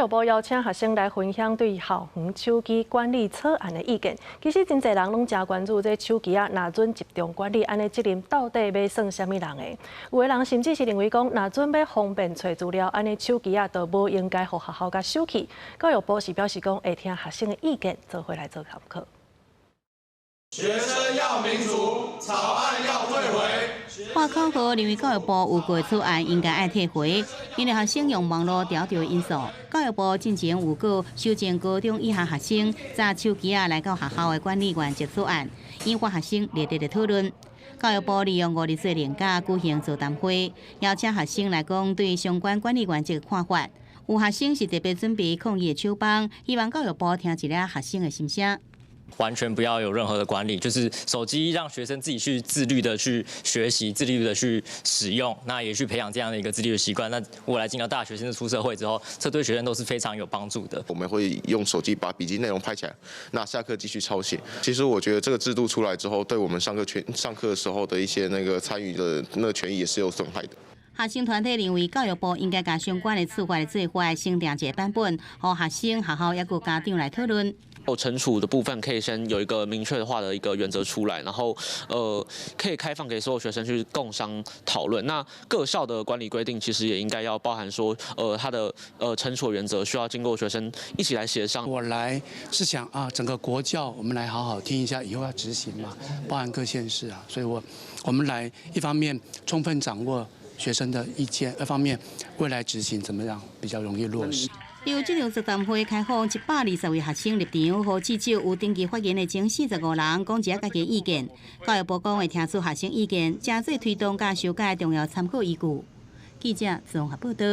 育部邀请学生来分享对校园手机管理草案的意见。其实真侪人拢真关注这手机若准集中管理，安尼责任到底要算啥物人的？有的人甚至是认为讲，若准要方便找资料，安尼手机都无应该互学校甲收去。教育部是表示讲，会听学生的意见，做回来做参考。学生要民主，草案要退回。华考后认为教育部有过草案应该爱退回，因为学生用网络调调因素。教育部进前有过修正高中以下学生揸手机来到学校的管理员接草案，引发学生热烈的讨论。教育部利用5日做年假举行座谈会，邀请学生来讲对相关管理员这个看法。有学生是特别准备抗议的手帮，希望教育部听一下学生的心声。完全不要有任何的管理，就是手机让学生自己去自律的去学习，自律的去使用，那也去培养这样的一个自律的习惯。那未来进到大学甚至出社会之后，这对学生都是非常有帮助的。我们会用手机把笔记内容拍起来，那下课继续抄写。其实我觉得这个制度出来之后，对我们上课的时候的一些那个参与的那个权益也是有损害的。学生团体认为，教育部应该将相关的处罚的做法先定一个版本，让学生、学校也有家长来讨论。惩处的部分可以先有一个明确化的一个原则出来，然后可以开放给所有学生去共商讨论。那各校的管理规定其实也应该要包含说，它的惩处原则需要经过学生一起来协商。我来是想啊，整个国教我们来好好听一下，以后要执行嘛，包含各县市啊，所以我们来一方面充分掌握学生的意见，二方面未来执行怎么样比较容易落实。由这场座谈会开放120位学生入场，和至少有登记发言的前45人讲一下家己意见。教育部讲会听取学生意见，加做推动甲修改重要参考依据。记者综合报道。